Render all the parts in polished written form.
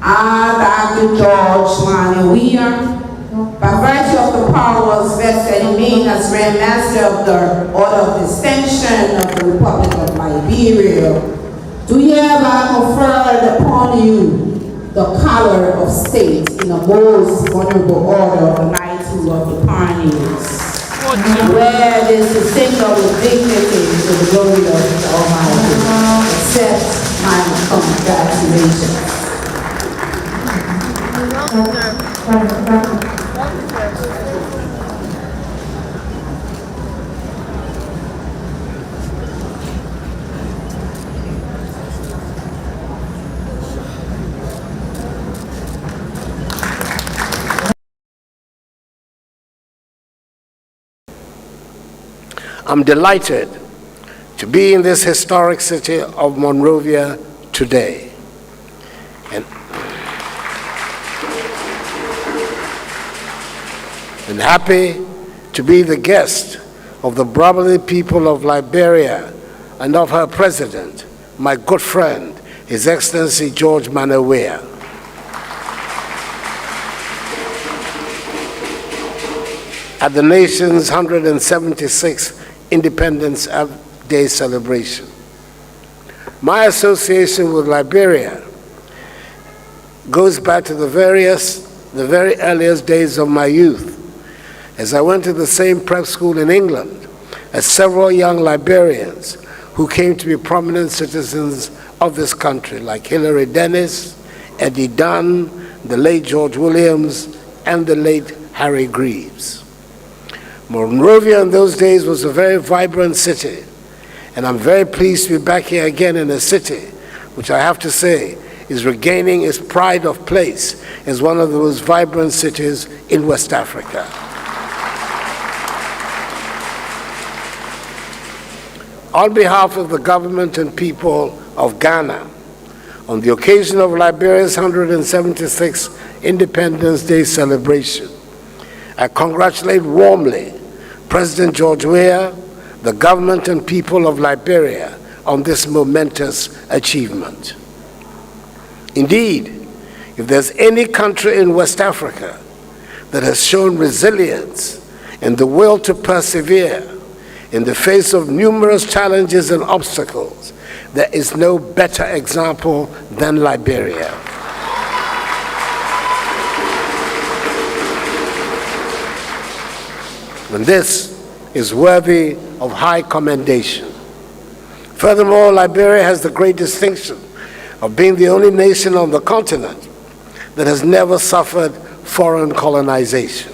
Dr. George Oppong Weah, by virtue of the powers vested in me as Grand Master of the Order of Distinction of the Republic of Liberia, do hereby confer upon you the color of state in the most honorable order of the knighthood of the pioneers, where it is the signal of dignity to the glory of the Almighty. Accept my congratulations. I'm delighted to be in this historic city of Monrovia today. And happy to be the guest of the brotherly people of Liberia and of her president, my good friend, His Excellency George Oppong Weah. At the nation's 176th Independence Day celebration. My association with Liberia goes back to the very earliest days of my youth, as I went to the same prep school in England as several young Liberians who came to be prominent citizens of this country, like Hilary Dennis, Eddie Dunn, the late George Williams, and the late Harry Greaves. Monrovia in those days was a very vibrant city, and I'm very pleased to be back here again in a city which I have to say is regaining its pride of place as one of the most vibrant cities in West Africa. On behalf of the government and people of Ghana, on the occasion of Liberia's 176th Independence Day celebration, I congratulate warmly President George Weah, the government and people of Liberia on this momentous achievement. Indeed, if there's any country in West Africa that has shown resilience and the will to persevere in the face of numerous challenges and obstacles, there is no better example than Liberia. And this is worthy of high commendation. Furthermore, Liberia has the great distinction of being the only nation on the continent that has never suffered foreign colonization.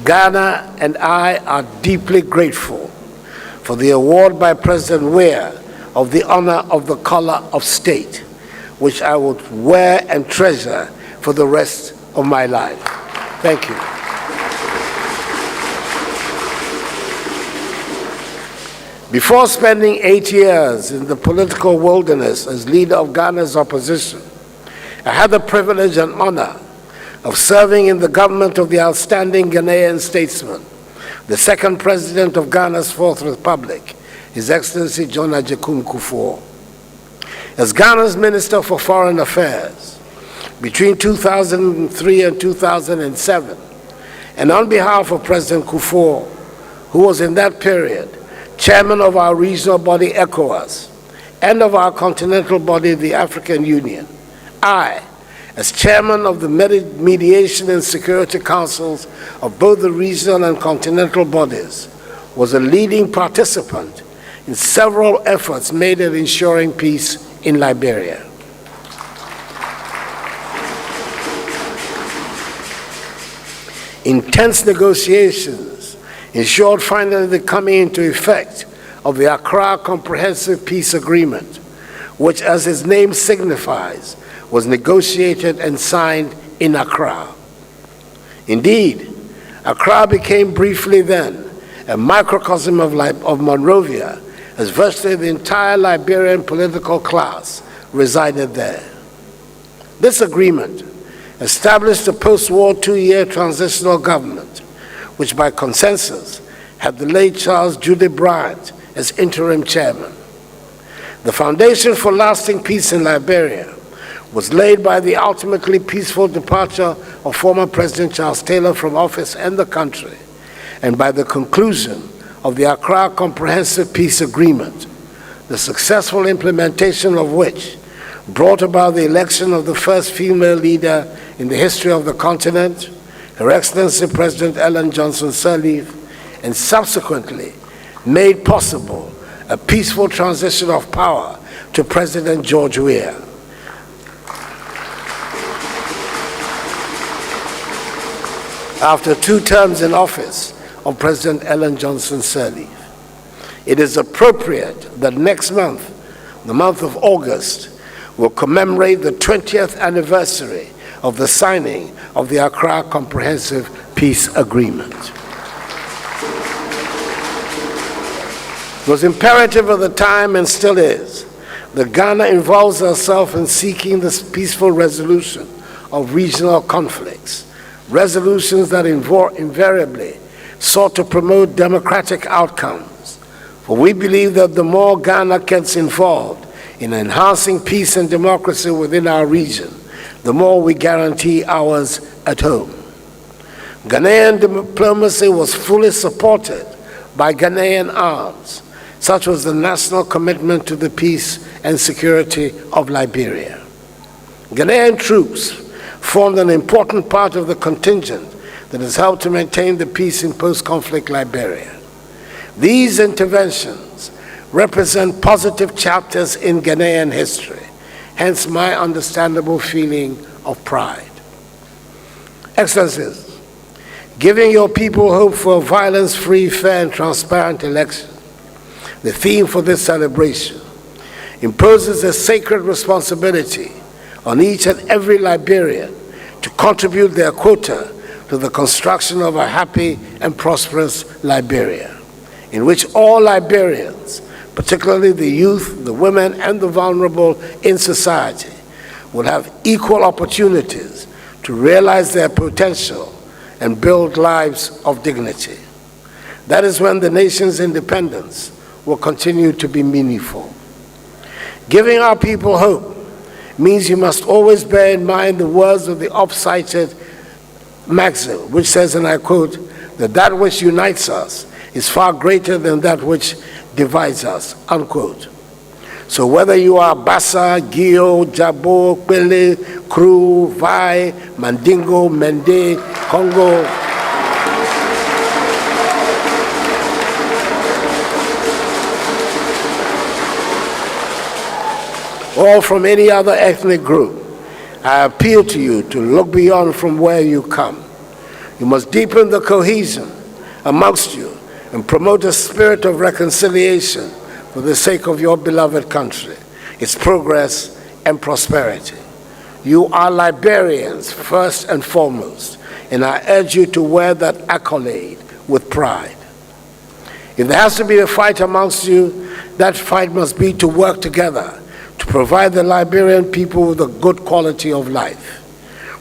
Ghana and I are deeply grateful for the award by President Weah of the honor of the Collar of State, which I would wear and treasure for the rest of my life. Thank you. Before spending 8 years in the political wilderness as leader of Ghana's opposition, I had the privilege and honor of serving in the government of the outstanding Ghanaian statesman, the second president of Ghana's Fourth Republic, His Excellency John Agyekum Kufuor. As Ghana's Minister for Foreign Affairs between 2003 and 2007, and on behalf of President Kufuor, who was in that period chairman of our regional body ECOWAS and of our continental body the African Union, I, as chairman of the Mediation and Security Councils of both the regional and continental bodies, was a leading participant in several efforts made at ensuring peace in Liberia. Intense negotiations ensured finally the coming into effect of the Accra Comprehensive Peace Agreement, which, as its name signifies, was negotiated and signed in Accra. Indeed, Accra became briefly then a microcosm of Monrovia, as virtually the entire Liberian political class resided there. This agreement established a post-war 2-year transitional government, which by consensus had the late Charles Judy Bryant as interim chairman. The foundation for lasting peace in Liberia was laid by the ultimately peaceful departure of former President Charles Taylor from office and the country, and by the conclusion of the Accra Comprehensive Peace Agreement, the successful implementation of which brought about the election of the first female leader in the history of the continent, Her Excellency President Ellen Johnson Sirleaf, and subsequently made possible a peaceful transition of power to President George Weah. After 2 terms in office of President Ellen Johnson Sirleaf, it is appropriate that next month, the month of August, will commemorate the 20th anniversary of the signing of the Accra Comprehensive Peace Agreement. It was imperative at the time, and still is, that Ghana involves herself in seeking the peaceful resolution of regional conflicts, resolutions that invariably sought to promote democratic outcomes. For we believe that the more Ghana gets involved in enhancing peace and democracy within our region, the more we guarantee ours at home. Ghanaian diplomacy was fully supported by Ghanaian arms, such was the national commitment to the peace and security of Liberia. Ghanaian troops formed an important part of the contingent that has helped to maintain the peace in post-conflict Liberia. These interventions represent positive chapters in Ghanaian history, hence my understandable feeling of pride. Excellencies, giving your people hope for a violence-free, fair, and transparent election, the theme for this celebration, imposes a sacred responsibility on each and every Liberian to contribute their quota to the construction of a happy and prosperous Liberia, in which all Liberians, particularly the youth, the women, and the vulnerable in society, will have equal opportunities to realize their potential and build lives of dignity. That is when the nation's independence will continue to be meaningful. Giving our people hope means you must always bear in mind the words of the oft-cited maxim, which says, and I quote, that which unites us is far greater than that which divides us, unquote. So whether you are Bassa, Gio, Jabo, Kwele, Kru, Vai, Mandingo, Mende, Congo, or from any other ethnic group, I appeal to you to look beyond from where you come. You must deepen the cohesion amongst you and promote a spirit of reconciliation for the sake of your beloved country, its progress and prosperity. You are Liberians first and foremost, and I urge you to wear that accolade with pride. If there has to be a fight amongst you, that fight must be to work together to provide the Liberian people with a good quality of life.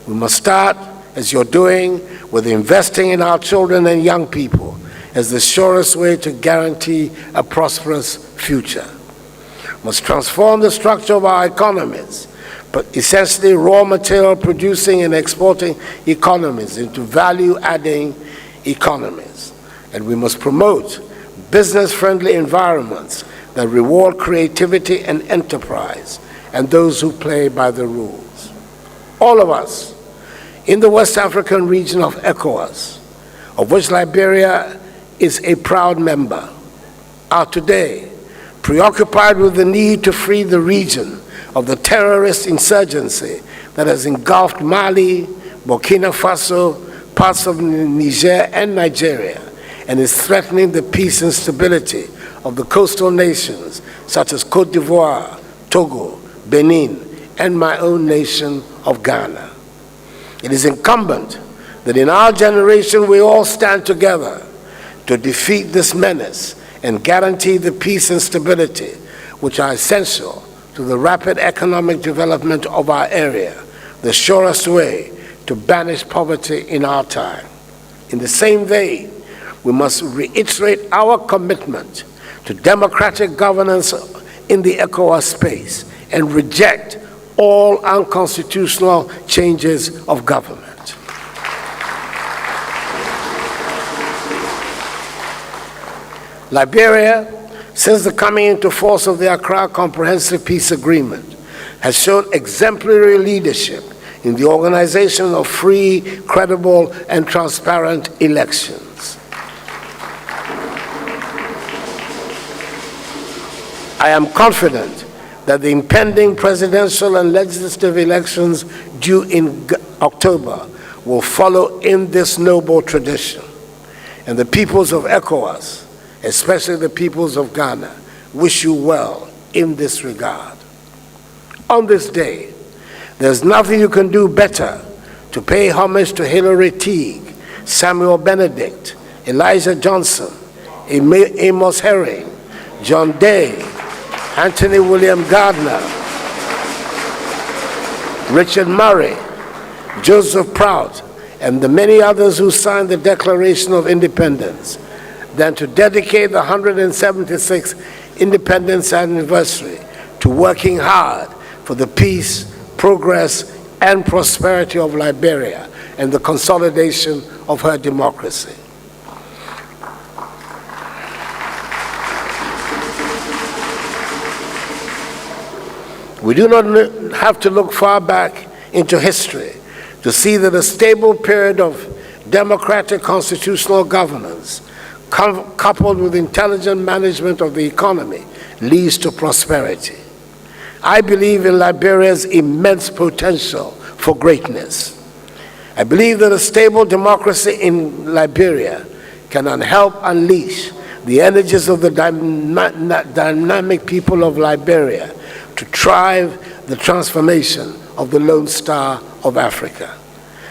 We must start, as you're doing, with investing in our children and young people as the surest way to guarantee a prosperous future. We must transform the structure of our economies, but essentially raw material producing and exporting economies into value-adding economies. And we must promote business-friendly environments that reward creativity and enterprise and those who play by the rules. All of us in the West African region of ECOWAS, of which Liberia is a proud member, are today preoccupied with the need to free the region of the terrorist insurgency that has engulfed Mali, Burkina Faso, parts of Niger and Nigeria, and is threatening the peace and stability of the coastal nations such as Côte d'Ivoire, Togo, Benin, and my own nation of Ghana. It is incumbent that in our generation we all stand together to defeat this menace and guarantee the peace and stability which are essential to the rapid economic development of our area, the surest way to banish poverty in our time. In the same vein, we must reiterate our commitment to democratic governance in the ECOWAS space and reject all unconstitutional changes of government. Liberia, since the coming into force of the Accra Comprehensive Peace Agreement, has shown exemplary leadership in the organization of free, credible, and transparent elections. I am confident that the impending presidential and legislative elections due in October will follow in this noble tradition. And the peoples of ECOWAS, especially the peoples of Ghana, wish you well in this regard. On this day, there's nothing you can do better to pay homage to Hilary Teague, Samuel Benedict, Elijah Johnson, Amos Herring, John Day, Anthony William Gardner, Richard Murray, Joseph Prout, and the many others who signed the Declaration of Independence, than to dedicate the 176th Independence Anniversary to working hard for the peace, progress, and prosperity of Liberia and the consolidation of her democracy. We do not have to look far back into history to see that a stable period of democratic constitutional governance coupled with intelligent management of the economy leads to prosperity. I believe in Liberia's immense potential for greatness. I believe that a stable democracy in Liberia can help unleash the energies of the dynamic people of Liberia to drive the transformation of the Lone Star of Africa.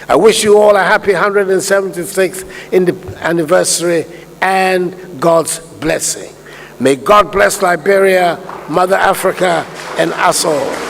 I wish you all a happy 176th anniversary and God's blessing. May God bless Liberia, Mother Africa, and us all.